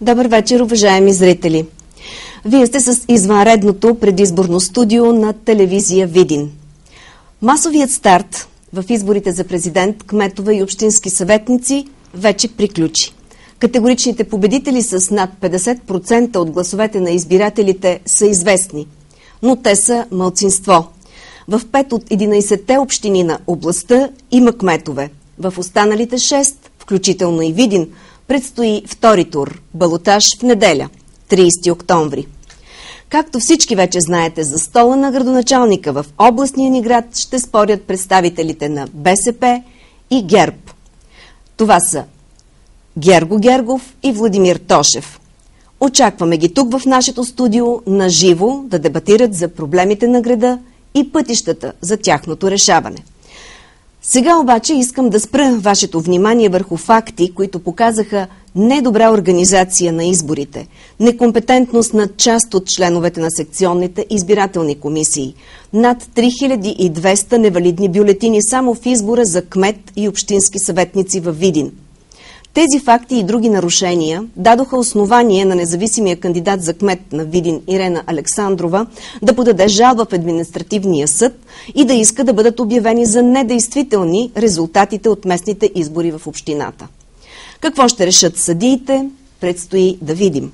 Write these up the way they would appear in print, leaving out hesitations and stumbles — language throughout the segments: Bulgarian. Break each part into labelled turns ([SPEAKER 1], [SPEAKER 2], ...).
[SPEAKER 1] Добър вечер, уважаеми зрители! Вие сте с извънредното предизборно студио на телевизия Видин. Масовият старт в изборите за президент, кметове и общински съветници вече приключи. Категоричните победители с над 50% от гласовете на избирателите са известни, но те са малцинство. В 5 от 11-те общини на областта има кметове. В останалите 6, включително и Видин, предстои втори тур – балотаж в неделя, 30 октомври. Както всички вече знаете, за стола на градоначалника в областния ни град ще спорят представителите на БСП и ГЕРБ. Това са Герго Гергов и Владимир Тошев. Очакваме ги тук в нашето студио на живо да дебатират за проблемите на града и пътищата за тяхното решаване. Сега обаче искам да спра вашето внимание върху факти, които показаха недобра организация на изборите, некомпетентност на част от членовете на секционните избирателни комисии, над 3200 невалидни бюлетини само в избора за кмет и общински съветници във Видин. Тези факти и други нарушения дадоха основание на независимия кандидат за кмет на Видин Ирена Александрова да подаде жалба в административния съд и да иска да бъдат обявени за недействителни резултатите от местните избори в общината. Какво ще решат съдиите, предстои да видим.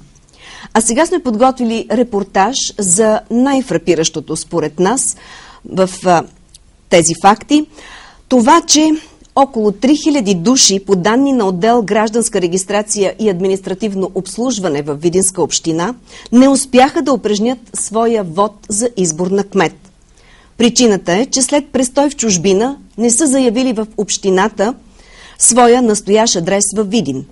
[SPEAKER 1] А сега сме подготвили репортаж за най-фрапиращото според нас в тези факти. Това, че около 3000 души по данни на отдел гражданска регистрация и административно обслужване в Видинска община не успяха да упражнят своя вод за избор на кмет. Причината е, че след престой в чужбина не са заявили в общината своя настоящ адрес във Видин.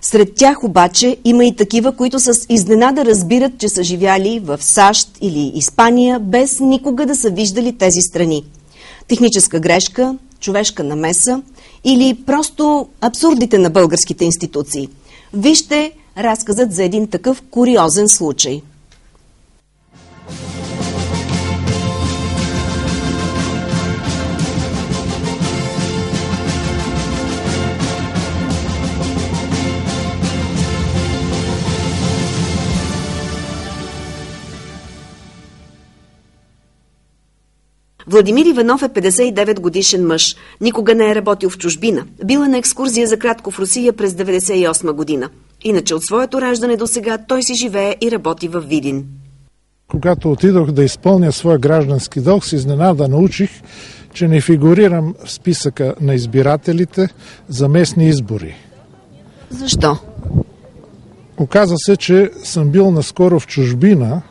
[SPEAKER 1] Сред тях обаче има и такива, които с изненада разбират, че са живяли в САЩ или Испания, без никога да са виждали тези страни. Техническа грешка, човешка намеса или просто абсурдите на българските институции. Вижте разказът за един такъв куриозен случай. Владимир Иванов е 59 годишен мъж. Никога не е работил в чужбина. Бил е на екскурзия за кратко в Русия през 1998 година. Иначе от своето раждане до сега той си живее и работи в Видин.
[SPEAKER 2] Когато отидох да изпълня своя граждански дълг, с изненада научих, че не фигурирам в списъка на избирателите за местни избори.
[SPEAKER 1] Защо?
[SPEAKER 2] Оказа се, че съм бил наскоро в чужбина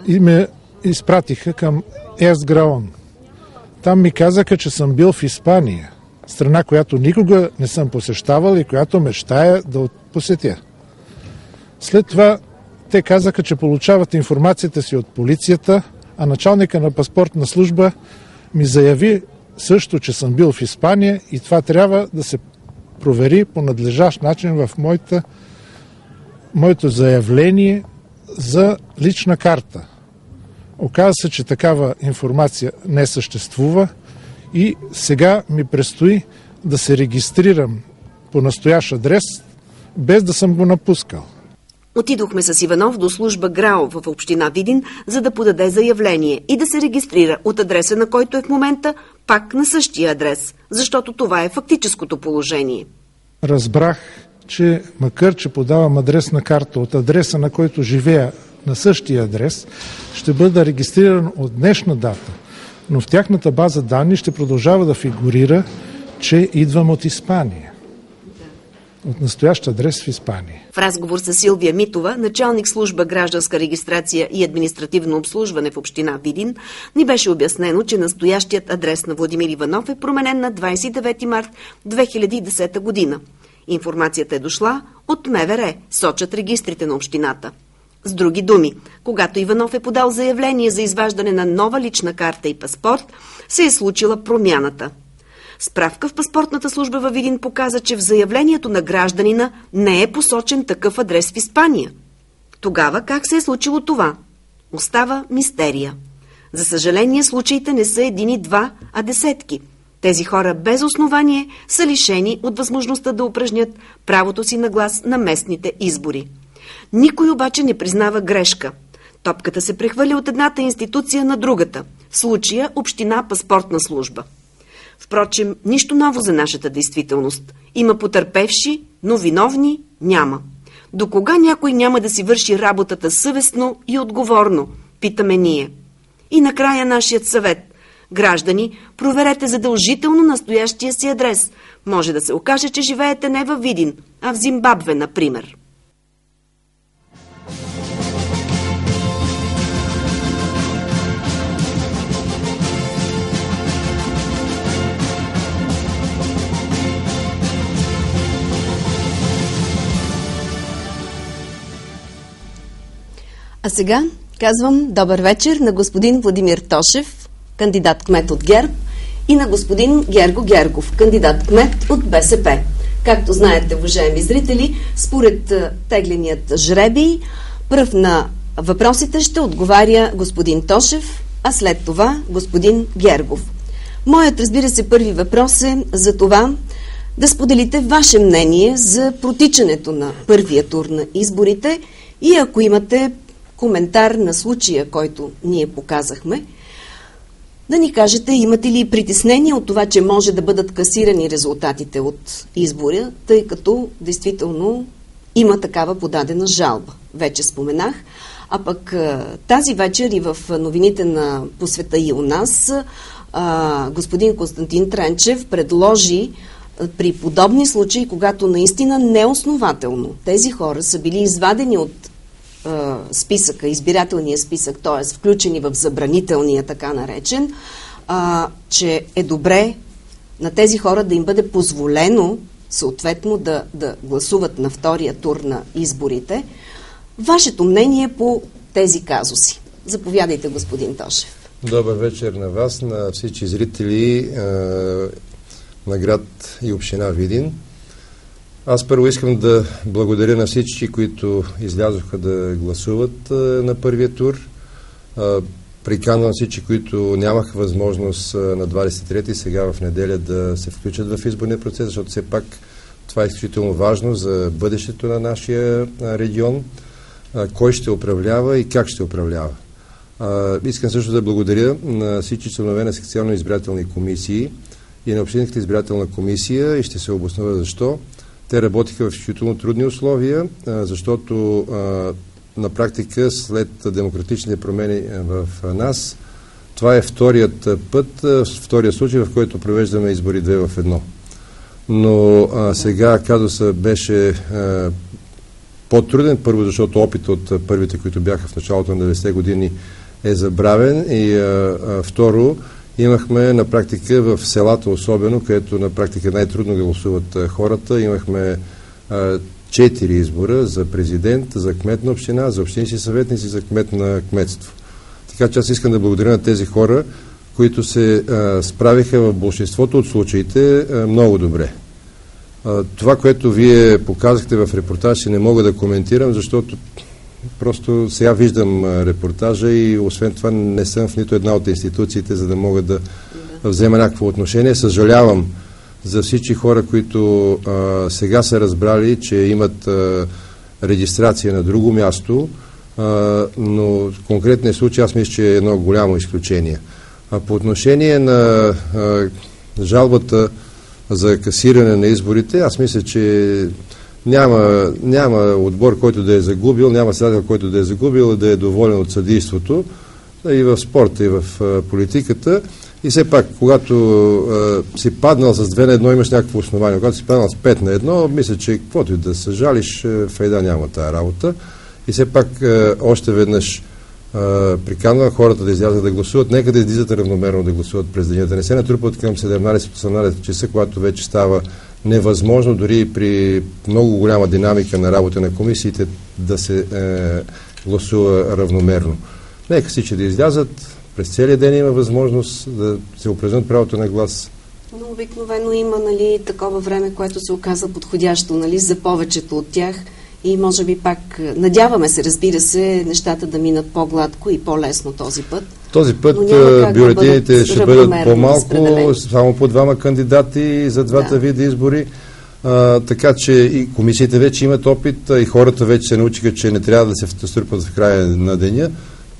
[SPEAKER 2] и ме изпратиха към Есграон. Там ми казаха, че съм бил в Испания, страна, която никога не съм посещавал и която мечтая да посетя. След това те казаха, че получават информацията си от полицията, а началника на паспортна служба ми заяви също, че съм бил в Испания и това трябва да се провери по надлежащ начин в моето заявление за лична карта. Оказва се, че такава информация не съществува и сега ми предстои да се регистрирам по настоящ адрес, без да съм го напускал.
[SPEAKER 1] Отидохме с Иванов до служба ГРАО в община Видин, за да подаде заявление и да се регистрира от адреса, на който е в момента, пак на същия адрес, защото това е фактическото положение.
[SPEAKER 2] Разбрах, че макар че подавам адресна карта от адреса, на който живея, на същия адрес, ще бъда регистриран от днешна дата, но в тяхната база данни ще продължава да фигурира, че идвам от Испания. От настоящ адрес в Испания.
[SPEAKER 1] В разговор с Силвия Митова, началник служба гражданска регистрация и административно обслужване в община Видин, ни беше обяснено, че настоящият адрес на Владимир Иванов е променен на 29 март 2010 година. Информацията е дошла от МВР, сочат регистрите на общината. С други думи, когато Иванов е подал заявление за изваждане на нова лична карта и паспорт, се е случила промяната. Справка в паспортната служба във Видин показа, че в заявлението на гражданина не е посочен такъв адрес в Испания. Тогава как се е случило това? Остава мистерия. За съжаление, случаите не са един и два, а десетки. Тези хора без основание са лишени от възможността да упражнят правото си на глас на местните избори. Никой обаче не признава грешка. Топката се прехвърля от едната институция на другата, в случая Община паспортна служба. Впрочем, нищо ново за нашата действителност. Има потърпевши, но виновни няма. До кога някой няма да си върши работата съвестно и отговорно, питаме ние. И накрая нашият съвет. Граждани, проверете задължително настоящия си адрес. Може да се окаже, че живеете не във Видин, а в Зимбабве, например. А сега казвам добър вечер на господин Владимир Тошев, кандидат-кмет от ГЕРБ, и на господин Герго Гергов, кандидат-кмет от БСП. Както знаете, уважаеми зрители, според тегленият жребий, пръв на въпросите ще отговаря господин Тошев, а след това господин Гергов. Моят, разбира се, първи въпрос е за това да споделите ваше мнение за протичането на първия тур на изборите и ако имате коментар на случая, който ние показахме, да ни кажете, имате ли притеснение от това, че може да бъдат касирани резултатите от избора, тъй като действително има такава подадена жалба. Вече споменах. А пък тази вечер и в новините на по света и у нас господин Константин Тренчев предложи при подобни случаи, когато наистина неоснователно тези хора са били извадени от списъка, избирателния списък, т.е. включени в забранителния, така наречен, че е добре на тези хора да им бъде позволено съответно да гласуват на втория тур на изборите. Вашето мнение по тези казуси. Заповядайте, господин Тошев.
[SPEAKER 3] Добър вечер на вас, на всички зрители на град и община Видин. Аз първо искам да благодаря на всички, които излязоха да гласуват на първия тур. Приканвам всички, които нямаха възможност на 23-ти, сега в неделя, да се включат в изборния процес, защото все пак това е изключително важно за бъдещето на нашия регион, кой ще управлява и как ще управлява. Искам също да благодаря на всички членове на секционни избирателни комисии и на Общинската избирателна комисия и ще се обоснова защо. Те работиха в изключително трудни условия, защото на практика след демократичните промени в нас, това е вторият път, втория случай, в който провеждаме избори 2 в 1. Но сега казуса беше по-труден, първо защото опит от първите, които бяха в началото на 90-те години, е забравен и второ, имахме на практика в селата особено, където на практика най-трудно гласуват хората, имахме 4 избора за президент, за кмет на община, за общински съветници, за кмет на кметство. Така че аз искам да благодаря на тези хора, които се справиха в большинството от случаите много добре. Това, което вие показахте в репортаж, не мога да коментирам, защото просто сега виждам репортажа и освен това не съм в нито една от институциите, за да мога да взема някакво отношение. Съжалявам за всички хора, които сега са разбрали, че имат регистрация на друго място, но конкретният случай аз мисля, че е едно голямо изключение. По отношение на жалбата за касиране на изборите, аз мисля, че няма отбор, който да е загубил, няма съдител, който да е загубил, да е доволен от съдийството и в спорта, и в политиката. И все пак, когато си паднал с 2-1, имаш някакво основание. Когато си паднал с 5-1, мисля, че каквото и да съжалиш, файда няма тая работа. И все пак още веднъж приканвам хората да излязат да гласуват. Нека да излизат равномерно да гласуват през деня. Да не се натрупат към 17-18 часа, когато вече става невъзможно, дори при много голяма динамика на работа на комисиите, да се гласува равномерно. Нека всички да излязат. През целия ден има възможност да се упражнят правото на глас.
[SPEAKER 1] Но обикновено има такова време, което се оказа подходящо за повечето от тях И може би пак, надяваме се, разбира се, нещата да минат по-гладко и по-лесно този път.
[SPEAKER 3] Този път бюлетините ще бъдат по-малко, само по двама кандидати за двата вида избори. Така че и комисиите вече имат опит, и хората вече се научиха, че не трябва да се струпат в края на деня.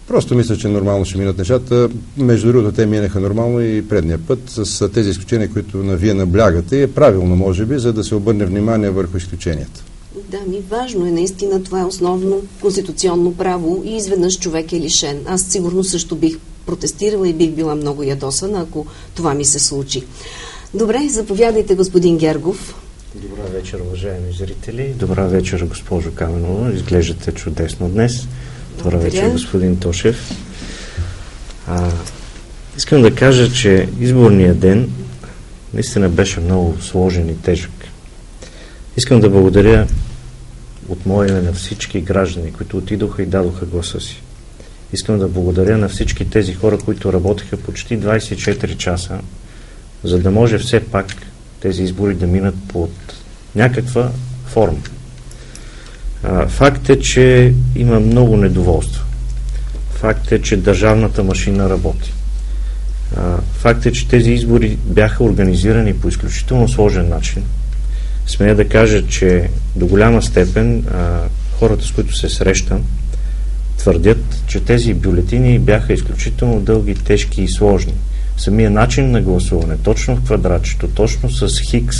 [SPEAKER 3] Просто мисля, че нормално ще минат нещата. Между другото, те минаха нормално и предния път, с тези изключения, които вие наблягате. И е правилно, може би, за да се обърне внимание върху изключенията.
[SPEAKER 1] Да, важно е, наистина, това е основно конституционно право и изведнъж човек е лишен. Аз сигурно също бих протестирала и бих била много ядосана, ако това ми се случи. Добре, заповядайте, господин Гергов.
[SPEAKER 4] Добра вечер, уважаеми зрители. Добра вечер, госпожо Каменова. Изглеждате чудесно днес. Добра вечер, господин Тошев. Искам да кажа, че изборният ден наистина беше много сложен и тежък. Искам да благодаря от мое име на всички граждани, които отидоха и дадоха гласа си. Искам да благодаря на всички тези хора, които работеха почти 24 часа, за да може все пак тези избори да минат под някаква форма. Факт е, че има много недоволство. Факт е, че държавната машина работи. Факт е, че тези избори бяха организирани по изключително сложен начин. Смея да кажа, че до голяма степен хората, с които се срещам, твърдят, че тези бюлетини бяха изключително дълги, тежки и сложни. Самия начин на гласуване, точно в квадратчето, точно с хикс,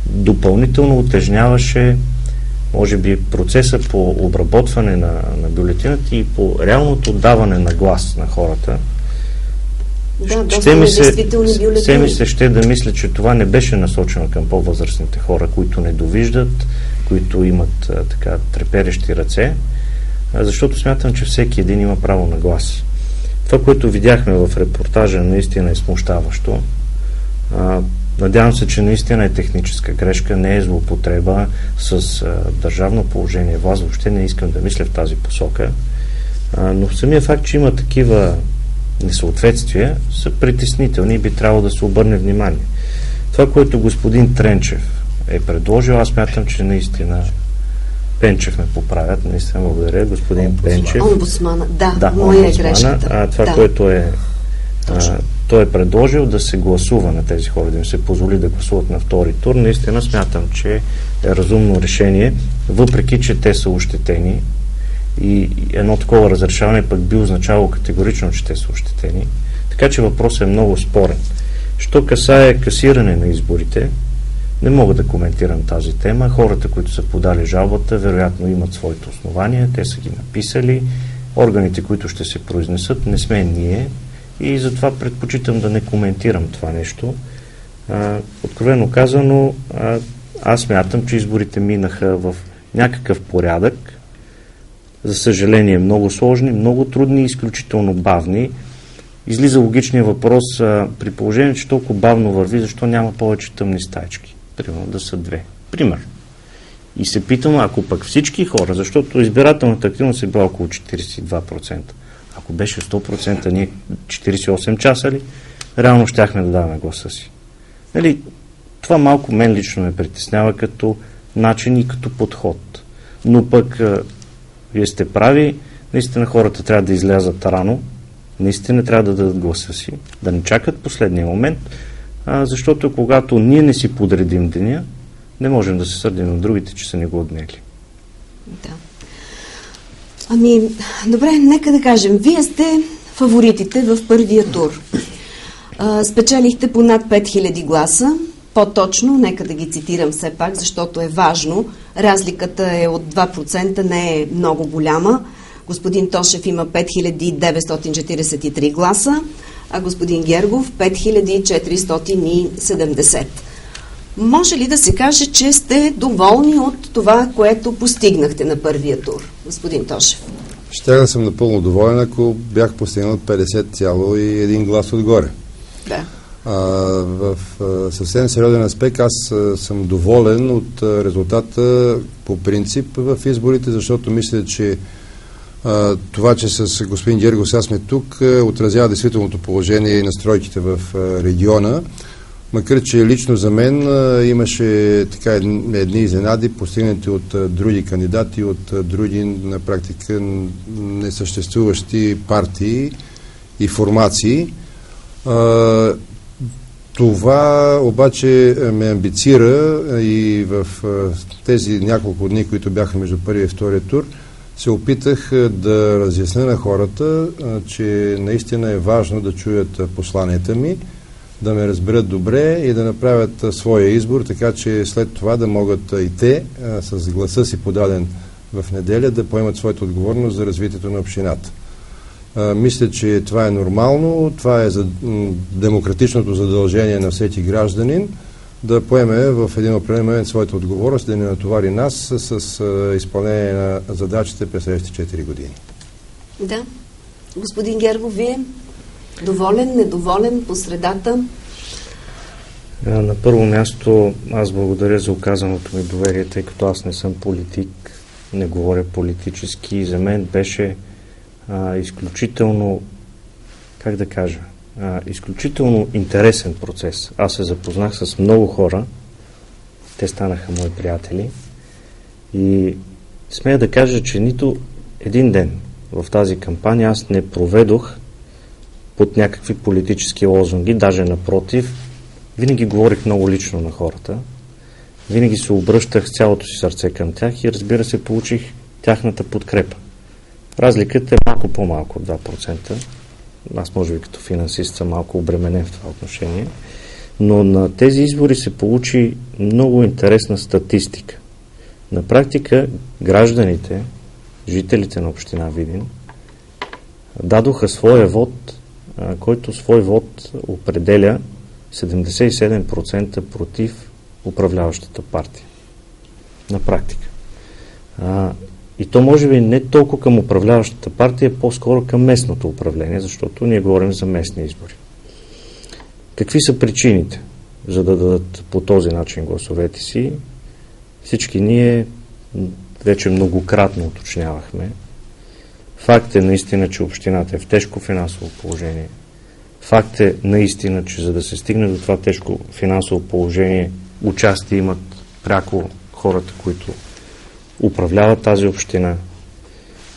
[SPEAKER 4] допълнително утежняваше, може би, процеса по обработване на бюлетината и по реалното даване на глас на хората.
[SPEAKER 1] Да,
[SPEAKER 4] ще ми се ще да мисля, че това не беше насочено към по-възрастните хора, които не довиждат, които имат така треперещи ръце, защото смятам, че всеки един има право на глас. Това, което видяхме в репортажа, наистина е смущаващо. Надявам се, че наистина е техническа грешка, не е злоупотреба с държавно положение. Власт въобще не искам да мисля в тази посока. Но самия факт, че има такива несъответствия, са притеснителни и би трябвало да се обърне внимание. Това, което господин Тренчев е предложил, аз смятам, че наистина Пенчев ме поправят, наистина благодаря, господин Пенчев.
[SPEAKER 1] Омбудсмана, да, моя е грешката.
[SPEAKER 4] Това, което е той е предложил да се гласува на тези хора, да им се позволи да гласуват на втори тур. Наистина смятам, че е разумно решение, въпреки че те са ощетени и едно такова разрешаване пък би означавало категорично, че те са ощетени. Така че въпросът е много спорен. Що касае касиране на изборите, не мога да коментирам тази тема. Хората, които са подали жалбата, вероятно имат своите основания, те са ги написали. Органите, които ще се произнесат, не сме ние и затова предпочитам да не коментирам това нещо. Откровено казано, аз смятам, че изборите минаха в някакъв порядък. За съжаление, много сложни, много трудни и изключително бавни. Излиза логичния въпрос, при положение, че толкова бавно върви, защо няма повече тъмни стаички? Примерно да са две. Пример. И се питам, ако пък всички хора, защото избирателната активност е била около 42%, ако беше 100%, ние 48 часа ли, реално щяхме да даваме гласа си. Нали, това малко мен лично ме притеснява като начин и като подход. Но пък вие сте прави, наистина хората трябва да излязат рано, наистина трябва да дадат гласа си, да не чакат последния момент, защото когато ние не си подредим деня, не можем да се сърдим на другите, че са ни го отнели.
[SPEAKER 1] Да. Добре, нека да кажем, вие сте фаворитите в първия тур. Спечелихте по над 5000 гласа. По-точно, нека да ги цитирам все пак, защото е важно. Разликата е от 2%, не е много голяма. Господин Тошев има 5943 гласа, а господин Гергов 5470. Може ли да се каже, че сте доволни от това, което постигнахте на първия тур, господин Тошев?
[SPEAKER 3] Щях да съм напълно доволен, ако бях постигнал 50,1 глас отгоре.
[SPEAKER 1] Да.
[SPEAKER 3] В съвсем сериозен аспект аз съм доволен от резултата по принцип в изборите, защото мисля, че това, че с господин Гергов сега сме тук, отразява действителното положение и настройките в региона. макар че лично за мен имаше така едни изненади, постигнати от други кандидати, от други на практика несъществуващи партии и формации. Това обаче ме амбицира и в тези няколко дни, които бяха между първия и втория тур, се опитах да разясня на хората, че наистина е важно да чуят посланията ми, да ме разберат добре и да направят своя избор, така че след това да могат и те, с гласа си подаден в неделя, да поемат своята отговорност за развитието на общината. Мисля, че това е нормално, това е за демократичното задължение на всеки гражданин да поеме в един определен момент своята отговорност, да не натовари нас с изпълнение на задачите през следващите 4 години.
[SPEAKER 1] Да. Господин Гергов, вие доволен, недоволен, по средата?
[SPEAKER 4] На първо място аз благодаря за оказаното ми доверие, тъй като аз не съм политик, не говоря политически и за мен беше изключително, как да кажа, изключително интересен процес. Аз се запознах с много хора, те станаха мои приятели и смея да кажа, че нито един ден в тази кампания аз не проведох под някакви политически лозунги, даже напротив, винаги говорих много лично на хората, винаги се обръщах с цялото си сърце към тях и разбира се получих тяхната подкрепа. Разликата е малко по-малко от 2%. Аз може би като финансист съм малко обременен в това отношение, но на тези избори се получи много интересна статистика. На практика гражданите, жителите на община Видин, дадоха своя вод, който свой вод определя 77% против управляващата партия. На практика. И то може би не толкова към управляващата партия, по-скоро към местното управление, защото ние говорим за местни избори. Какви са причините, за да дадат по този начин гласовете си? Всички ние вече многократно уточнявахме. Факт е наистина, че общината е в тежко финансово положение. Факт е наистина, че за да се стигне до това тежко финансово положение, участие имат пряко хората, които управляват тази община.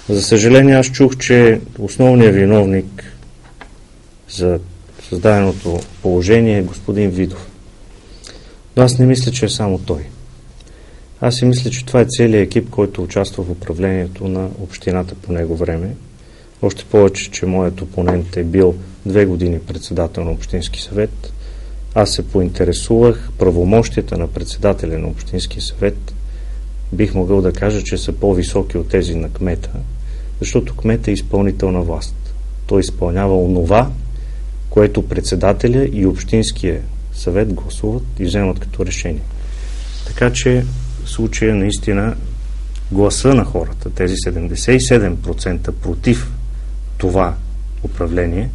[SPEAKER 4] За съжаление, аз чух, че основният виновник за създаденото положение е господин Видов. Но аз не мисля, че е само той. Аз си мисля, че това е целият екип, който участва в управлението на общината по него време. Още повече, че моят опонент е бил 2 години председател на Общински съвет. Аз се поинтересувах правомощията на председателя на Общински съвет. Бих могъл да кажа, че са по-високи от тези на кмета, защото кмет е изпълнителна власт. Той изпълнява онова, което председателя и Общинския съвет гласуват и вземат като решение. Така че в случая наистина гласа на хората, тези 77% против това управление,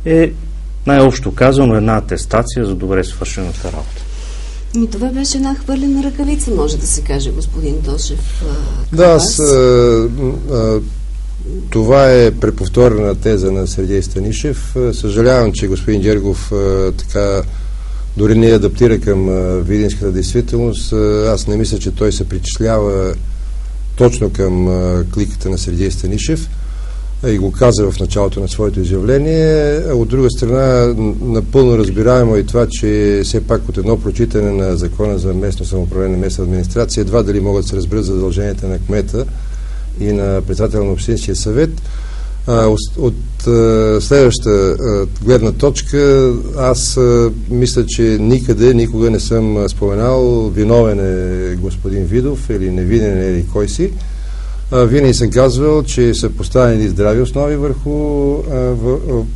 [SPEAKER 4] е най-общо казано една атестация за добре свършената работа.
[SPEAKER 1] Това беше една хвърлена ръкавица, може да се каже, господин Тошев.
[SPEAKER 3] Да, това е преповторена теза на Сергей Станишев. Съжалявам, че господин Гергов така дори не адаптира към видинската действителност. Аз не мисля, че той се причислява точно към кликата на Сергей Станишев и го каза в началото на своето изявление. От друга страна, напълно разбираемо и това, че все пак от едно прочитане на закона за местно самоуправление, местна администрация, едва дали могат да се разберат задълженията на кмета и на председателя на Общинския съвет. От следваща гледна точка, аз мисля, че никога не съм споменал виновен е господин Видов или невинен е или кой си. Винаги съм казвал, че са поставени здрави основи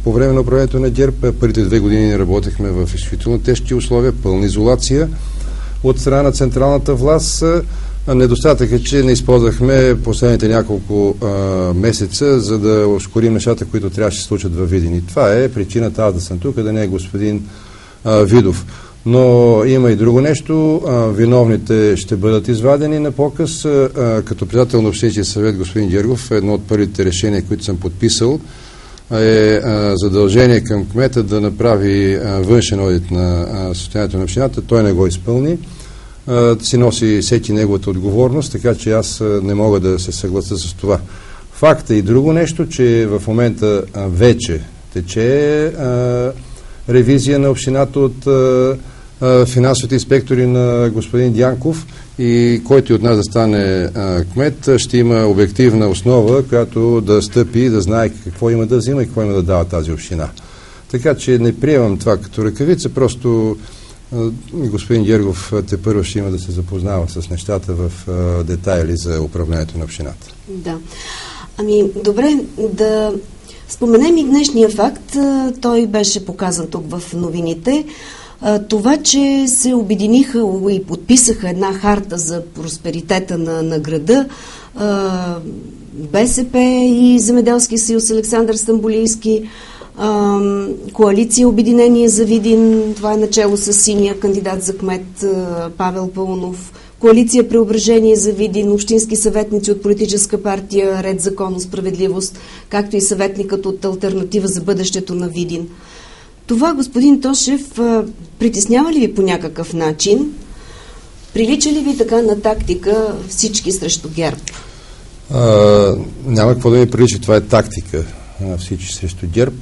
[SPEAKER 3] по време на управлението на ГЕРБ. Първите 2 години работехме в изключително тежки условия, пълна изолация от страна на централната власт. Недостатък е, че не използвахме последните няколко месеца, за да ускорим нещата, които трябваше да се случат във Видин. И това е причината аз да съм тук, да не е господин Видов. Но има и друго нещо. Виновните ще бъдат извадени на показ. Като председател на Общинския съвет, господин Гергов, едно от първите решения, които съм подписал, е задължение към кмета да направи външен одит на състоянието на общината. Той не го изпълни. Си носи всеки неговата отговорност, така че аз не мога да се съглася с това. Факт е и друго нещо, че в момента вече тече ревизия на общината от финансовите инспектори на господин Дянков и който от нас да стане кмет, ще има обективна основа, която да стъпи и да знае какво има да взима и какво има да дава тази община. Така че не приемам това като ръкавица, просто господин Гергов тепърва ще има да се запознава с нещата в детайли за управлението на общината.
[SPEAKER 1] Да. Ами, добре, да споменем и днешния факт. Той беше показан тук в новините. Това, че се обединиха и подписаха една харта за просперитета на града, БСП и Земеделски съюз Александър Стамболийски, коалиция Обединение за Видин, това е начало с синия кандидат за кмет Павел Паунов, коалиция Преображение за Видин, общински съветници от политическа партия Ред, законно, справедливост, както и съветникът от Алтернатива за бъдещето на Видин. Това, господин Тошев, притеснява ли ви по някакъв начин? Прилича ли ви така на тактика всички срещу ГЕРБ?
[SPEAKER 3] Няма какво да ми прилича. Това е тактика всички срещу ГЕРБ.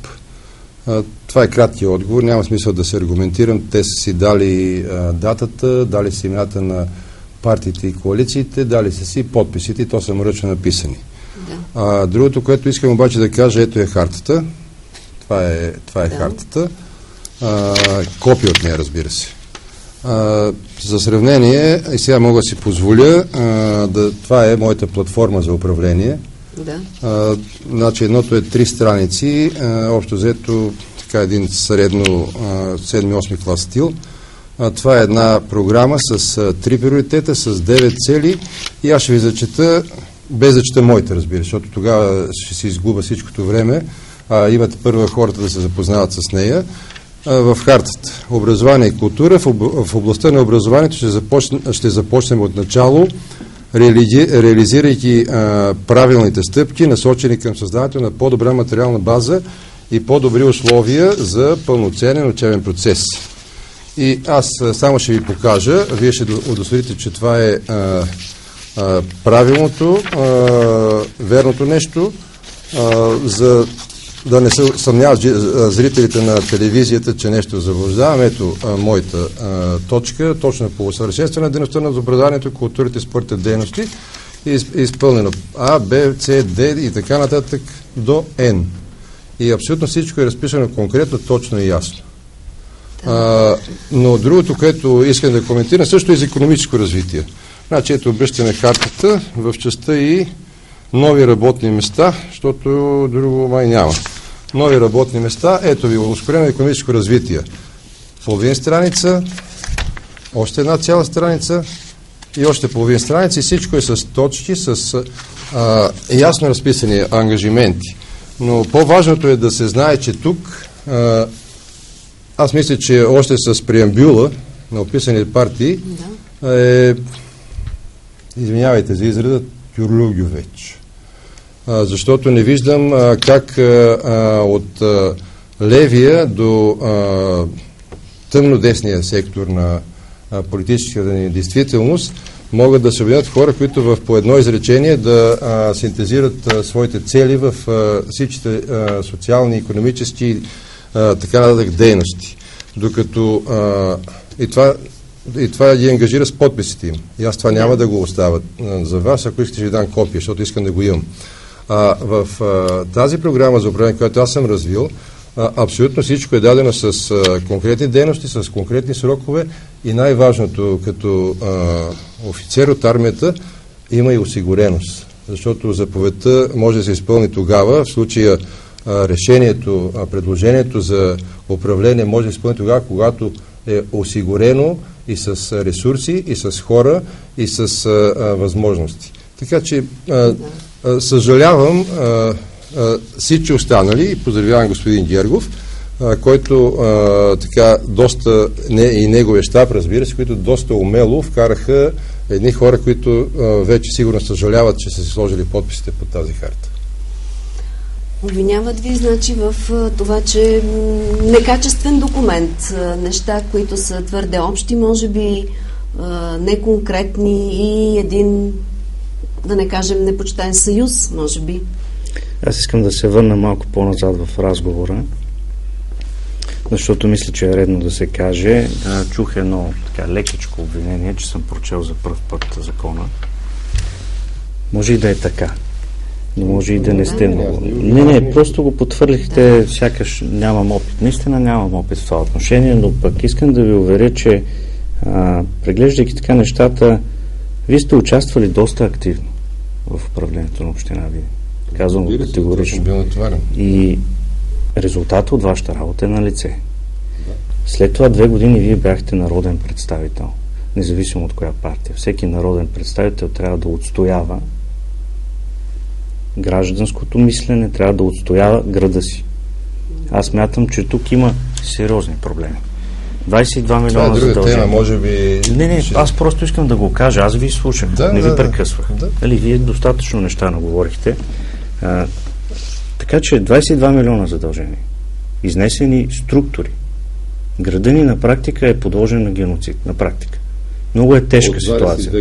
[SPEAKER 3] Това е краткият отговор. Няма смисъл да се аргументирам. Те са си дали датата, дали си имената на партиите и коалициите, дали са си подписите и то са мръчно написани. Да. Другото, което искам обаче да кажа, ето е хартата. Това е хартата. Копия от нея, разбира се. За сравнение, и сега мога да си позволя, това е моята платформа за управление. Да. Значи едното е 3 страници, общо взето така един средно 7-8 клас стил. Това е една програма с 3 приоритета, с 9 цели и аз ще ви зачета, без да чета моите, разбира, защото тогава ще си изгуба всичкото време. Имате първа хората да се запознават с нея. В хартата образование и култура. В областта на образованието ще започнем от начало, реализирайки правилните стъпки, насочени към създаването на по-добра материална база и по-добри условия за пълноценен учебен процес. И аз само ще ви покажа, вие ще удостоверите, че това е правилното, верното нещо, за да не се съмняват зрителите на телевизията, че нещо заблуждавам. Ето моята точка, точно по усъвършенстване на дейността на образованието, културите и спортните дейности, изпълнено А, Б, С, Д и така нататък до Н. И абсолютно всичко е разписано конкретно, точно и ясно. Но другото, което искам да коментирам, също е за икономическо развитие. Значи, ето обръщаме картата в частта и нови работни места, защото друго май няма. Нови работни места, ето ви, ускорено икономическо развитие. Половин страница, още една цяла страница и още половин страница и всичко е с точки, с ясно разписани ангажименти. Но по-важното е да се знае, че тук аз мисля, че още с преамбюла на описаните партии извинявайте за израза, тюрлюгювеч. Защото не виждам как от левия до тъмнодесния сектор на политическата ни действителност могат да се обединят хора, които по едно изречение да синтезират своите цели в всичките социални, икономически така нататък дейности. Докато и това ги ангажира с подписите им. И аз това няма да го оставя за вас, ако искате ще ви дам копия, защото искам да го имам. В тази програма за управление, която аз съм развил, абсолютно всичко е дадено с конкретни дейности, с конкретни срокове и най-важното, като офицер от армията, има и осигуреност. Защото заповедта може да се изпълни тогава, в случая решението, предложението за управление може да се изпълни тогава, когато е осигурено и с ресурси, и с хора, и с възможности. Така че съжалявам всички останали и поздравявам господин Гергов, който така доста, и неговия щаб, разбира се, които доста умело вкараха едни хора, които вече сигурно съжаляват, че са си сложили подписите под тази харта.
[SPEAKER 1] Обвиняват ви, значи, в това, че некачествен документ, неща, които са твърде общи, може би неконкретни и един, да не кажем, непочтен съюз, може би.
[SPEAKER 4] Аз искам да се върна малко по-назад в разговора, защото мисля, че е редно да се каже. Чух едно така лекичко обвинение, че съм прочел за пръв път закона. Може и да е така. Не може и да не сте много. Не, просто го потвърлихте, сякаш нямам опит. Наистина нямам опит в това отношение, но пък искам да ви уверя, че преглеждайки така нещата, вие сте участвали доста активно в управлението на община Видин. Казвам го категорично. И резултатът от вашата работа е на лице. След това 2 години вие бяхте народен представител, независимо от коя партия. Всеки народен представител трябва да отстоява гражданското мислене, трябва да отстоява града си. Аз мятам, че тук има сериозни проблеми. 22 милиона задължения. Тема,
[SPEAKER 3] може би...
[SPEAKER 4] Не, аз просто искам да го кажа. Аз ви слушах, не ви прекъсвах. Вие достатъчно неща наговорихте. Така че 22 милиона задължения. Изнесени структури. Града ни на практика е подложен на геноцид. На практика. Много е тежка ситуацията.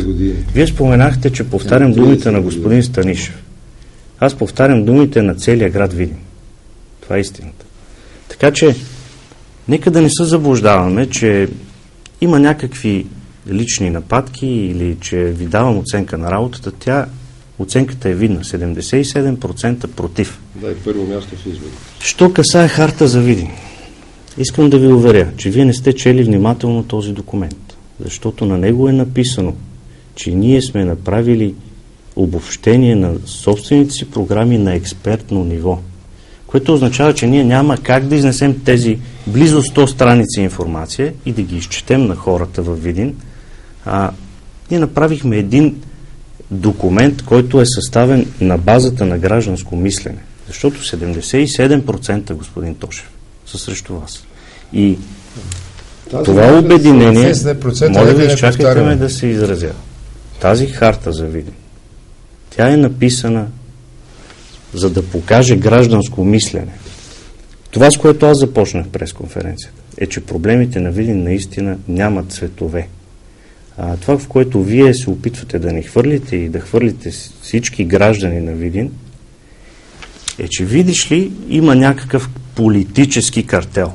[SPEAKER 4] Вие споменахте, че повтарям думите на господин Станишев. Аз повтарям думите на целия град Видин. Това е истината. Така че нека да не се заблуждаваме, че има някакви лични нападки или че ви давам оценка на работата. Оценката е видна. 77% против.
[SPEAKER 3] Да, и първо място в изборите.
[SPEAKER 4] Що касае харта за Видин? Искам да ви уверя, че вие не сте чели внимателно този документ, защото на него е написано, че ние сме направили обобщение на собствените си програми на експертно ниво, което означава, че ние няма как да изнесем тези близо 100 страници информация и да ги изчетем на хората във Видин. Ние направихме един документ, който е съставен на базата на гражданско мислене, защото 77%, господин Тошев, са срещу вас. И това обединение, моля ви, изчакайте ме да се изразя. Тази харта за Видин, тя е написана за да покаже гражданско мислене. Това, с което аз започнах пресконференцията, е, че проблемите на Видин наистина нямат цветове. Това, в което вие се опитвате да ни хвърлите и да хвърлите всички граждани на Видин, е, че видиш ли, има някакъв политически картел.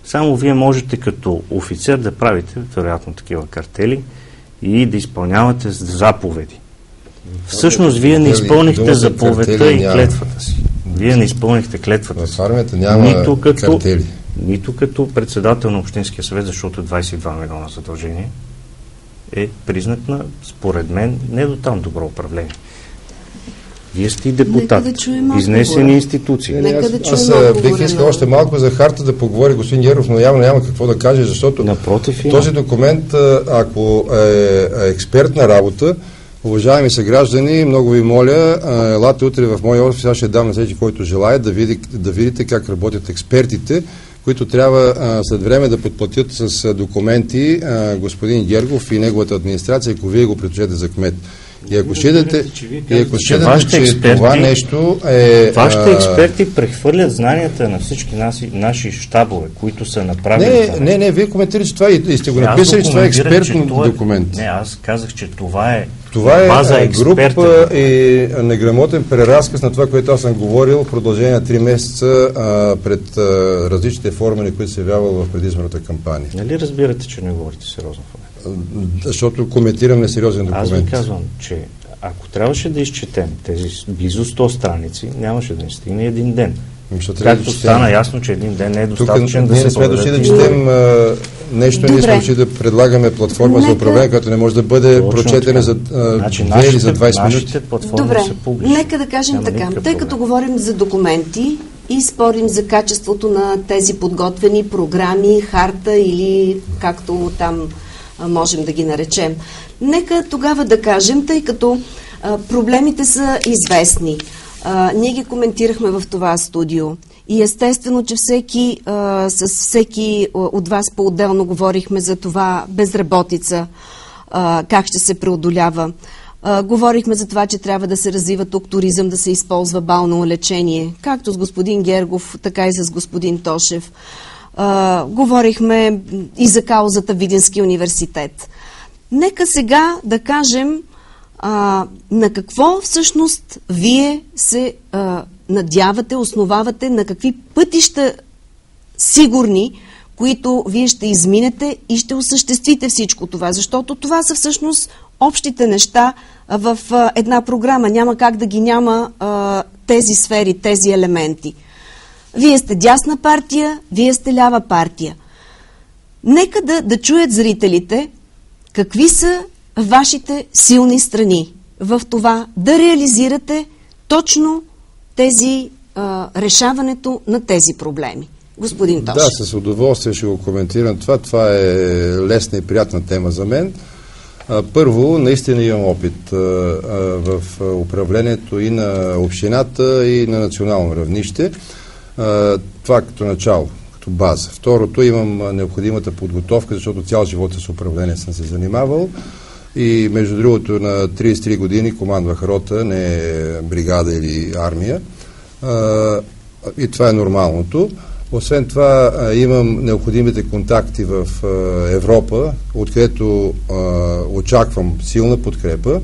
[SPEAKER 4] Само вие можете като офицер да правите, вероятно, такива картели и да изпълнявате заповеди. Всъщност, вие не изпълнихте заповедта и клетвата си. Вие не изпълнихте клетвата си.
[SPEAKER 3] В армията няма картели.
[SPEAKER 4] Нито като председател на Общинския съвет, защото 22 милиона задължение е признак на, според мен, не до там добро управление. Вие сте и депутат, изнесени институции.
[SPEAKER 3] Аз бих искал още малко за харта да поговори господин Геров, но явно няма какво да каже, защото
[SPEAKER 4] напротив,
[SPEAKER 3] този документ, ако е експертна работа, уважаеми съграждани, много ви моля, елате утре в моя офис, аз ще дам на всеки, който желая, да видите как работят експертите, които трябва след време да подплатят с документи господин Гергов и неговата администрация, ако вие го предложите за кмет. И ако считате, че това нещо е...
[SPEAKER 4] Вашите експерти прехвърлят знанията на всички наши щабове, които са направили...
[SPEAKER 3] Не, вие коментирате, че това и сте го написали, че това е експертен документ.
[SPEAKER 4] Не, аз казах, че това е
[SPEAKER 3] база група и неграмотен преразказ на това, което аз съм говорил в продължение на 3 месеца пред различните формули, които се явявал в предизборната кампания.
[SPEAKER 4] Нали разбирате, че не говорите сериозно в момента?
[SPEAKER 3] Защото коментирам несериозен документ.
[SPEAKER 4] Аз ви казвам, че ако трябваше да изчетем тези близо 100 страници, нямаше да ни стигне един ден. Както стана ясно, че един ден не е достатъчен да се...
[SPEAKER 3] Ние не сме дошли да четем нещо, ние сме дошли да предлагаме платформа за управление, която не може да бъде прочетена за 2 или за 20 минути.
[SPEAKER 1] Добре, нека да кажем така. Тъй като говорим за документи и спорим за качеството на тези подготвени програми, харта или както там можем да ги наречем. Нека тогава да кажем, тъй като проблемите са известни. Ние ги коментирахме в това студио. И естествено, че с всеки от вас по-отделно говорихме за това безработица, как ще се преодолява. Говорихме за това, че трябва да се развива тук туризъм, да се използва бално лечение, както с господин Гергов, така и с господин Тошев. Говорихме и за каузата Видински университет. Нека сега да кажем на какво всъщност вие се надявате, основавате, на какви пътища сигурни, които вие ще изминете и ще осъществите всичко това, защото това са всъщност общите неща в една програма. Няма как да ги няма тези сфери, тези елементи. Вие сте дясна партия, вие сте лява партия. Нека да чуят зрителите какви са вашите силни страни в това да реализирате точно тези решаването на тези проблеми. Господин Тошев.
[SPEAKER 3] Да, с удоволствие ще го коментирам това. Това е лесна и приятна тема за мен. Първо, наистина имам опит в управлението и на общината, и на национално равнище. Това като начало, като база. Второто, имам необходимата подготовка, защото цял живот с управление съм се занимавал. И между другото на 33 години командвах рота, не бригада или армия. И това е нормалното. Освен това, имам необходимите контакти в Европа, откъдето очаквам силна подкрепа.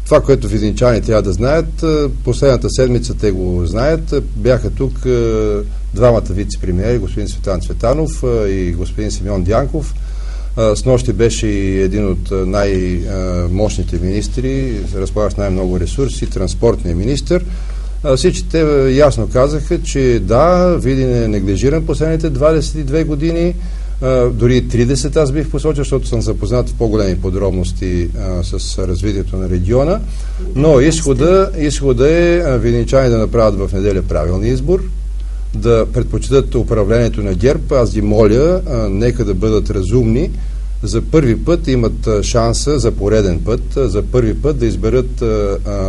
[SPEAKER 3] Това, което видинчани трябва да знаят, последната седмица те го знаят, бяха тук двамата вице-премиери, господин Цветан Цветанов и господин Симеон Дянков. Снощи беше и един от най-мощните министри, разполагащ най-много ресурси, транспортния министър. Всички те ясно казаха, че да, Видин е неглижиран последните 22 години, дори 30 аз бих посочил, защото съм запознат в по-големи подробности с развитието на региона, но изхода е видинчани да направят в неделя правилния избор, да предпочитат управлението на ГЕРБ. Аз ги моля, нека да бъдат разумни. За първи път имат шанса, за пореден път, за първи път да изберат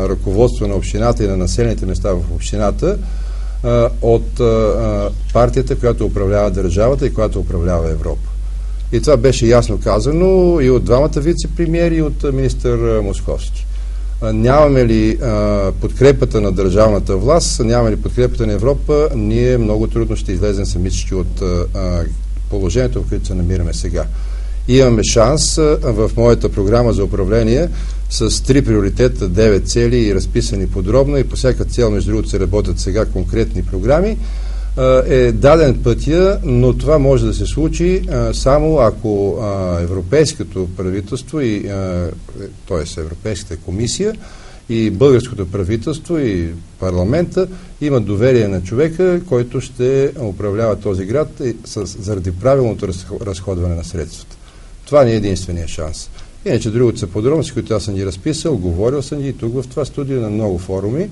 [SPEAKER 3] ръководство на общината и на населените места в общината от партията, която управлява държавата и която управлява Европа. И това беше ясно казано и от двамата вице-премиери, и от министър Московски. Нямаме ли подкрепата на държавната власт, нямаме ли подкрепата на Европа, ние много трудно ще излезем самички от положението, в което се намираме сега. Имаме шанс в моята програма за управление с 3 приоритета, 9 цели и разписани подробно, и по всяка цел, между другото, се работят сега конкретни програми, е даден пътя, но това може да се случи само ако европейското правителство т.е. Европейската комисия и българското правителство и парламента имат доверие на човека, който ще управлява този град заради правилното разходване на средствата. Това не е единствения шанс. Иначе другото са подробности, които аз съм ги разписал, говорил съм ги и тук в това студио на много форуми.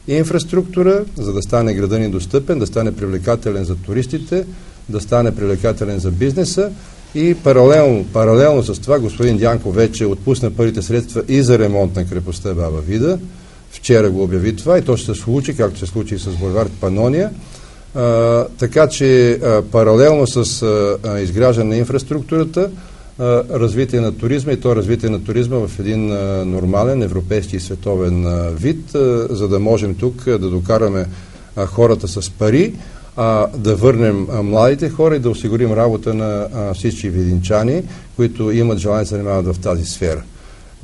[SPEAKER 3] Инфраструктура, за да стане града ни достъпен, да стане привлекателен за туристите, да стане привлекателен за бизнеса, и паралелно с това господин Дянков вече отпусна първите средства и за ремонт на крепостта Баба Вида. Вчера го обяви това и то ще се случи, както се случи и с булевард Панония. Така че паралелно с изграждане на инфраструктурата, развитие на туризма, и то развитие на туризма в един нормален европейски и световен вид, за да можем тук да докараме хората с пари, да върнем младите хора и да осигурим работа на всички видинчани, които имат желание да се занимават в тази сфера.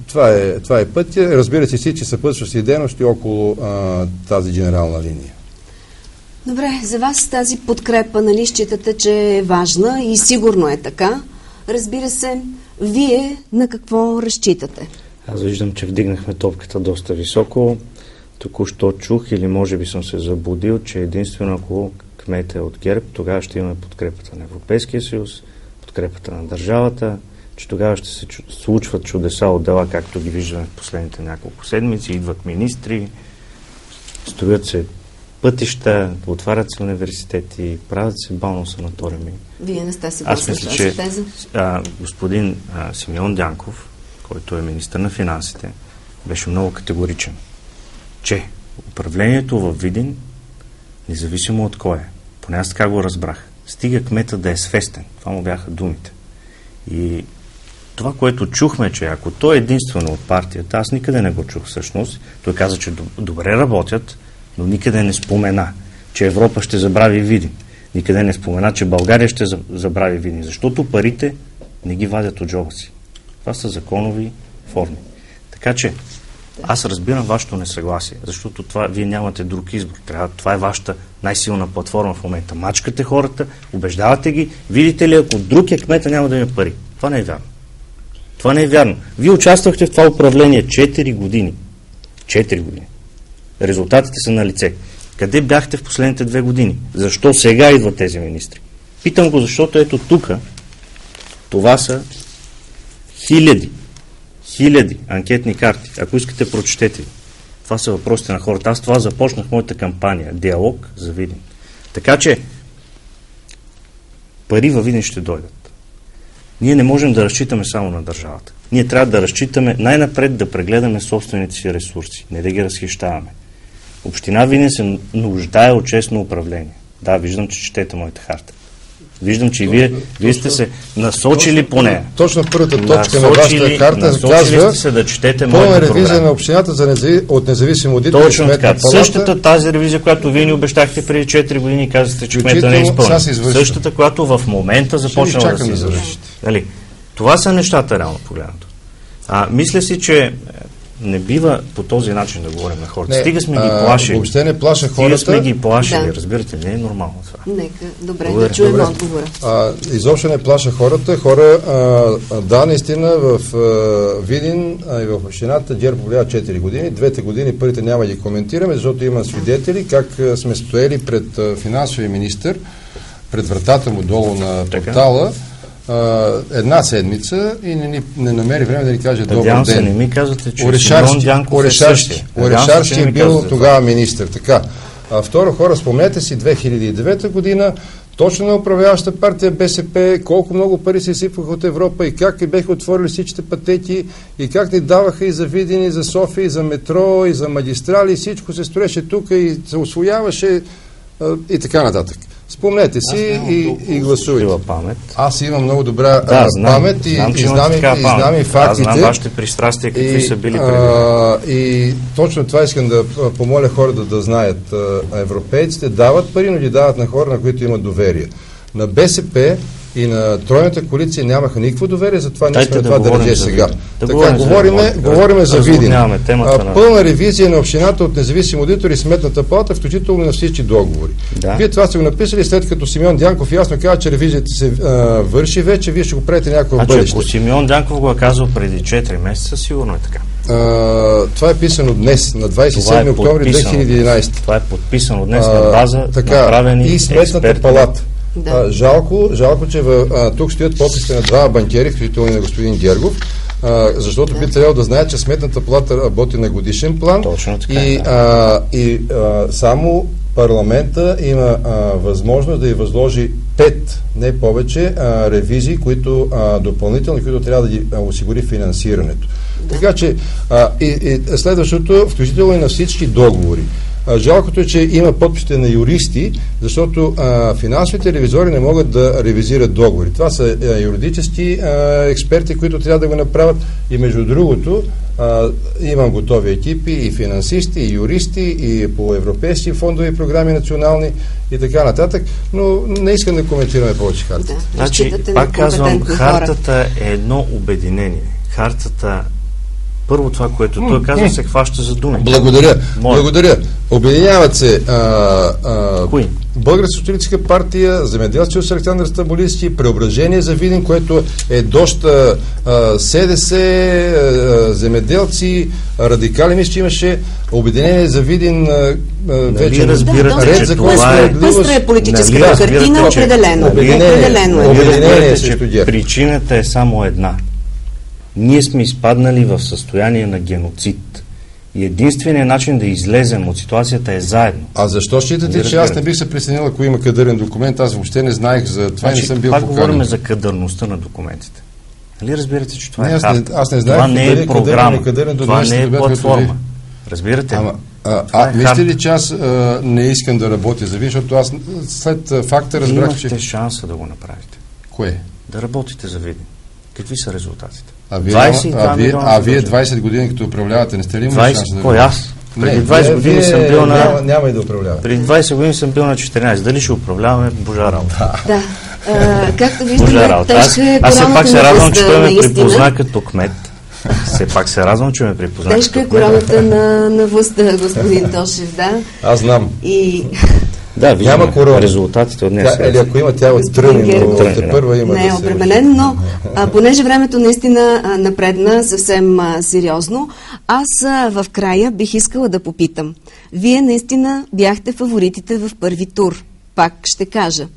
[SPEAKER 3] Това е пътя. Разбира се, всички съпътстващи дейности около тази генерална линия.
[SPEAKER 1] Добре, за вас тази подкрепа, нали, считате, че е важна и сигурно е така. Разбира се, вие на какво разчитате?
[SPEAKER 4] Аз виждам, че вдигнахме топката доста високо. Току-що чух, или може би съм се заблудил, че единствено ако кмет е от ГЕРБ, тогава ще имаме подкрепата на Европейския съюз, подкрепата на държавата, че тогава ще се случват чудеса от дела, както ги виждаме в последните няколко седмици. Идват министри, строят се пътища, отварят се университети, правят се бално-санаториуми.
[SPEAKER 1] Вие не сте съгласни с тази теза?
[SPEAKER 4] Господин Симеон Дянков, който е министър на финансите, беше много категоричен, че управлението във Видин, независимо от кой е, поне аз така го разбрах, стига кмета да е свестен. Това му бяха думите. И това, което чухме, че ако той е единствено от партията, аз никъде не го чух всъщност, той каза, че добре работят, но никъде не спомена, че Европа ще забрави Видин. Никъде не спомена, че България ще забрави Видин, защото парите не ги вадят от джоба си. Това са законови форми. Така че аз разбирам вашето несъгласие, защото вие нямате друг избор. Това е вашата най-силна платформа в момента. Мачкате хората, убеждавате ги, видите ли, ако друг е кмета, няма да има пари. Това не е вярно. Това не е вярно. Вие участвахте в това управление 4 години. 4 години. Резултатите са на лице. Къде бяхте в последните 2 години? Защо сега идват тези министри? Питам го, защото ето тук това са хиляди анкетни карти. Ако искате, прочетете. Това са въпросите на хората. Аз това започнах моята кампания. Диалог за Видин. Така че пари във Видин ще дойдат. Ние не можем да разчитаме само на държавата. Ние трябва да разчитаме най-напред да прегледаме собствените си ресурси, не да ги разхищаваме. Община Видин се нуждае от честно управление. Да, виждам, че четете моята харта. Виждам, че вие сте се насочили по нея.
[SPEAKER 3] Точно първата точка на вашата карта казва
[SPEAKER 4] се да четете
[SPEAKER 3] пълна ревизия на общината от независим одитор.
[SPEAKER 4] Точно така. Същата тази ревизия, която вие ни обещахте преди 4 години, казахте, че кмета не е изпълнен. Същата, която в момента започнала да се извърши. Това са нещата реално погледнато. Мисля си, че не бива по този начин да говорим на хората. Стига сме ги плашили.
[SPEAKER 3] Въобще не плаша хората.
[SPEAKER 4] Стига сме ги плашили, разбирате, не е нормално това.
[SPEAKER 1] Нека, добре, да чуем отговора.
[SPEAKER 3] Изобщо не плаша хората. Да, наистина в Видин и в общината ГЕРБ повлия 4 години. 2 години парите няма да ги коментираме, защото има свидетели как сме стояли пред финансовия министър, пред вратата му долу на портала, 1 седмица и не намери време да ни каже добър ден.
[SPEAKER 4] Не ми казвате, че
[SPEAKER 3] Орешарски е бил тогава министър. Така. Второ, хора, спомнете си 2009 година, точно на управляваща партия БСП, колко много пари се сипваха от Европа и как беха отворили всичките пътеки и как ни даваха и за Видин, и за София, и за метро, и за магистрали, и всичко се строеше тук и се усвояваше и така нататък. Спомнете си и гласувайте. Аз имам много добра памет и знам и фактите. Аз
[SPEAKER 4] знам вашите пристрастия, какви са били преди.
[SPEAKER 3] И точно това искам да помоля хората да знаят. Европейците дават пари, но ги дават на хора, на които имат доверие. На БСП и на тройната коалиция нямаха никакво доверие, затова не сме това да рече сега. Така, говориме за Видин. Пълна ревизия на общината от независим аудитор и Сметната палата, включително на всички договори. Вие това сте го написали, след като Симеон Дянков ясно каза, че ревизията се върши вече, вие ще го правите някакво бъдеще.
[SPEAKER 4] Ако Симеон Дянков го е казал преди 4 месеца, сигурно е така.
[SPEAKER 3] Това е писано днес, на 27 октомври 2011.
[SPEAKER 4] Това е подписано днес на база направени
[SPEAKER 3] и Сметната палата. Жалко, че тук стоят подписите на 2 банкери, включително и на господин Гергов, защото би трябвало да знаят, че Сметната палата работи на годишен план и само парламента има възможност да й възложи 5, не повече, ревизии, които допълнителни, които трябва да ги осигури финансирането. Така че и следващото, включително и на всички договори. Жалкото е, че има подписите на юристи, защото финансовите ревизори не могат да ревизират договори. Това са юридически експерти, които трябва да го направят и между другото имам готови екипи и финансисти, и юристи, и по европейски фондови и програми национални и така нататък, но не искам да коментираме повече хартата.
[SPEAKER 4] Значи, пак казвам, хартата е едно обединение. Хартата първо това, което той казва, се хваща за думи.
[SPEAKER 3] Благодаря. Обединяват се
[SPEAKER 4] Кои?
[SPEAKER 3] Българска социалистическа партия, Земеделски съюз Александър Стамболийски, Преображение за Видин, което е доста СДС, земеделци, радикали, мисля, че имаше Обединение за Видин вече
[SPEAKER 4] ред за
[SPEAKER 1] пъстра е политическата картина, определено.
[SPEAKER 3] Обединение
[SPEAKER 4] срещу ГЕРБ. Причината е само една. Ние сме изпаднали в състояние на геноцид. И единственият начин да излезем от ситуацията е заедно.
[SPEAKER 3] А защо считате, че аз не бих се присъединил, ако има кадърен документ? Аз въобще не знаех за това и не съм бил поканен.
[SPEAKER 4] Пак говорим за кадърността на документите. Нали разбирате, че това е харта?
[SPEAKER 3] Аз не знаех,
[SPEAKER 4] това не е програма, това не е платформа. Разбирате ли?
[SPEAKER 3] Мислите ли, че аз не искам да работя за Видин, защото аз след факта разбрах, че...
[SPEAKER 4] Имахте шанса да го направите.
[SPEAKER 3] Кое?
[SPEAKER 4] Да работите за Видин. Какви са резултатите?
[SPEAKER 3] А вие 20 години като управлявате, не сте ли имали шанс да...
[SPEAKER 4] Кой аз? Преди 20 години съм бил на...
[SPEAKER 3] Няма и да управлявате.
[SPEAKER 4] Преди 20 години съм бил на 14. Дали ще управляваме? Божа работа.
[SPEAKER 1] Да. Както виждаме, тежка е
[SPEAKER 4] аз все пак се радвам, че той ме
[SPEAKER 1] наистина.
[SPEAKER 4] припозна като кмет. Все пак се радвам, че ме припозна.
[SPEAKER 1] Тежка е короната на властта, господин Тошев, да.
[SPEAKER 3] Аз знам.
[SPEAKER 1] И...
[SPEAKER 4] Да, виждаме резултатите от днес.
[SPEAKER 3] Или ако има, тя е отстрани, но те първа има
[SPEAKER 1] не е обременен, но понеже времето наистина напредна съвсем сериозно, аз в края бих искала да попитам. Вие наистина бяхте фаворитите в първи тур. Пак ще кажа.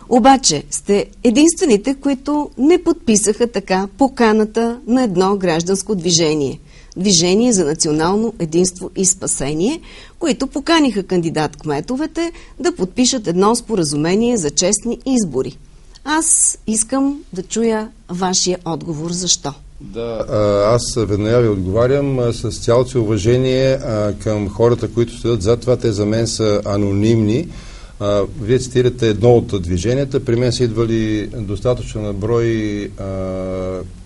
[SPEAKER 1] Обаче сте единствените, които не подписаха така поканата на едно гражданско движение. Движение за национално единство и спасение, които поканиха кандидат-кметовете да подпишат едно споразумение за честни избори. Аз искам да чуя вашия отговор. Защо?
[SPEAKER 3] Да, аз веднага ви отговарям с цялото си уважение към хората, които стоят зад това. Те за мен са анонимни. Вие цитирате едно от движенията. При мен са идвали достатъчно на брой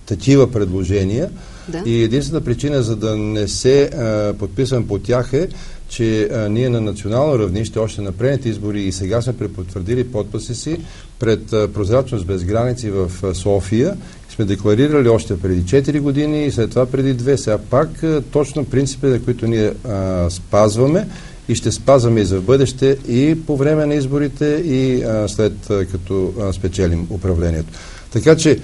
[SPEAKER 3] такива предложения. Да. И единствената причина, за да не се подписвам по тях е, че ние на национално равнище, още на предните избори и сега сме препотвърдили подписи си пред Прозрачност без граници в София. Сме декларирали още преди 4 години и след това преди 2. Сега пак точно принципите, които ние спазваме и ще спазваме и за бъдеще, и по време на изборите, и след като спечелим управлението. Така че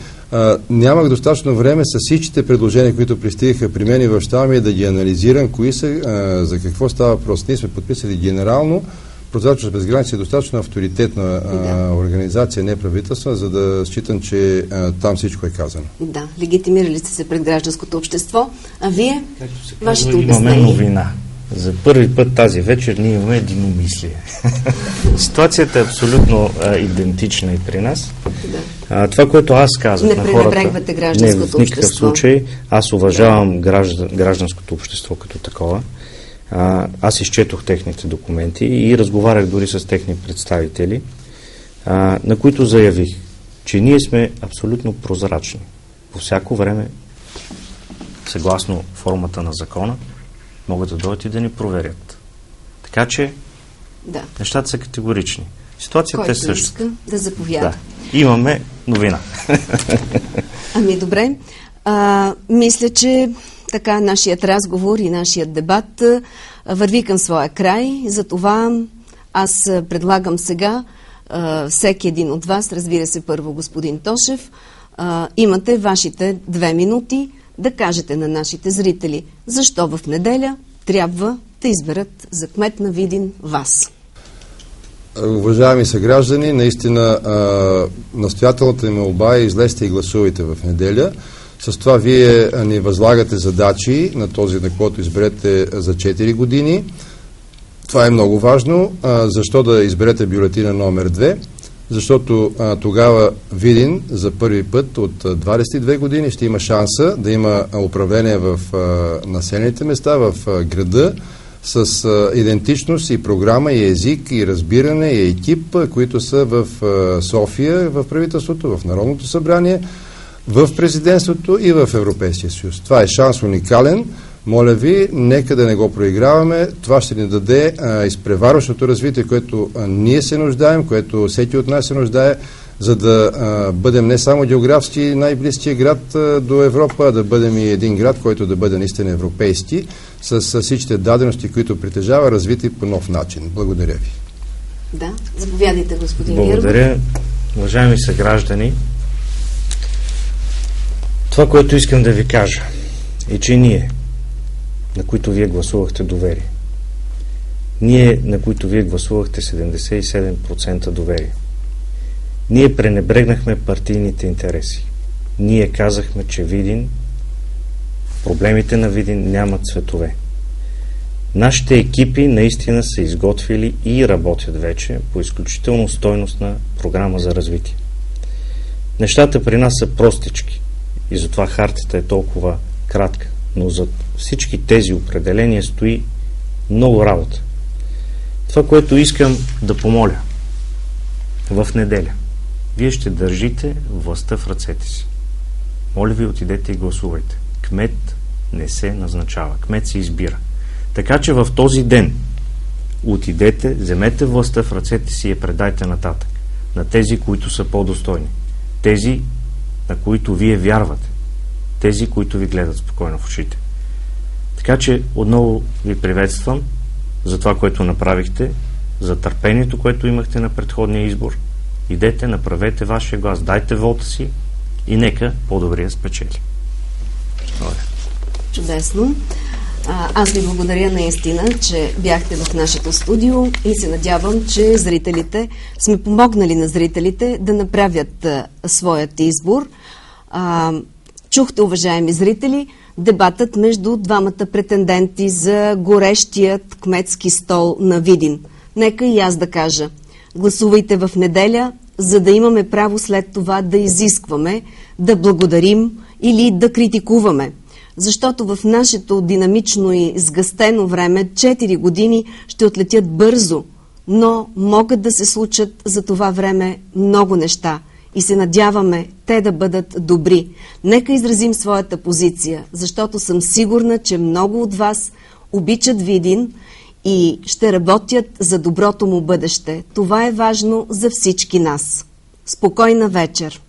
[SPEAKER 3] нямах достатъчно време с всичките предложения, които пристигаха при мен и в щаба ми, да ги анализирам, кои са, за какво става въпрос. Ние сме подписали генерално. Прозрачност без граници е достатъчно авторитетна организация, не правителствена, за да считам, че там всичко е казано. Да,
[SPEAKER 1] легитимирали сте се пред гражданското общество. А вие?
[SPEAKER 4] Вашето обяснение? Имаме новина. За първи път тази вечер ние имаме единомислие. Ситуацията е абсолютно идентична и при нас. Да. Това, което аз казах на хората... Не, в никакъв случай. Аз уважавам гражданското общество като такова. Аз изчетох техните документи и разговарях дори с техни представители, на които заявих, че ние сме абсолютно прозрачни. По всяко време, съгласно формата на закона, могат да дойдат и да ни проверят. Така че нещата са категорични. Ситуацията е същата.
[SPEAKER 1] Иска да заповяда.
[SPEAKER 4] Да. Имаме новина.
[SPEAKER 1] Ами добре. Мисля, че така нашият разговор и нашият дебат върви към своя край. Затова аз предлагам сега всеки един от вас, разбира се първо господин Тошев, имате вашите 2 минути да кажете на нашите зрители защо в неделя трябва да изберат за кмет на Видин вас.
[SPEAKER 3] Уважаеми съграждани, наистина настоятелната ми молба е излезте и гласувайте в неделя. С това вие ни възлагате задачи на този, на който изберете за 4 години. Това е много важно. Защо да изберете бюлетина номер 2? Защото тогава Видин за първи път от 22 години ще има шанса да има управление в населените места, в града, с идентичност и програма, и език, и разбиране, и екип, които са в София, в правителството, в Народното събрание, в президентството и в Европейския съюз. Това е шанс уникален. Моля ви, нека да не го проиграваме. Това ще ни даде изпреварващото развитие, което ние се нуждаем, което всеки от нас се нуждае, за да бъдем не само географски най-близкия град до Европа, а да бъдем и един град, който да бъде наистина европейски, с всичките дадености, които притежава, развити по нов начин. Благодаря ви.
[SPEAKER 1] Да, заповядайте, господин Гергов.
[SPEAKER 4] Благодаря, уважаеми съграждани. Това, което искам да ви кажа, е, че ние, на които вие гласувахте доверие, ние, на които вие гласувахте 77% доверие, ние пренебрегнахме партийните интереси. Ние казахме, че Видин, проблемите на Видин нямат цветове. Нашите екипи наистина са изготвили и работят вече по изключително стойностна програма за развитие. Нещата при нас са простички и затова хартата е толкова кратка, но зад всички тези определения стои много работа. Това, което искам да помоля в неделя, вие ще държите властта в ръцете си. Моля ви, отидете и гласувайте. Кмет не се назначава. Кмет се избира. Така че в този ден отидете, вземете властта в ръцете си и я предайте нататък. На тези, които са по-достойни. Тези, на които вие вярвате. Тези, които ви гледат спокойно в очите. Така че отново ви приветствам за това, което направихте, за търпението, което имахте на предходния избор. Идете, направете вашия глас, дайте вота си и нека по-добрия спечели.
[SPEAKER 1] Чудесно. Аз ви благодаря наистина, че бяхте в нашето студио и се надявам, че зрителите сме помогнали на зрителите да направят своят избор. Чухте, уважаеми зрители, дебатът между двамата претенденти за горещият кметски стол на Видин. Нека и аз да кажа. Гласувайте в неделя, за да имаме право след това да изискваме, да благодарим или да критикуваме. Защото в нашето динамично и сгъстено време 4 години ще отлетят бързо, но могат да се случат за това време много неща и се надяваме те да бъдат добри. Нека изразим своята позиция, защото съм сигурна, че много от вас обичат Видин и ще работят за доброто му бъдеще. Това е важно за всички нас. Спокойна вечер!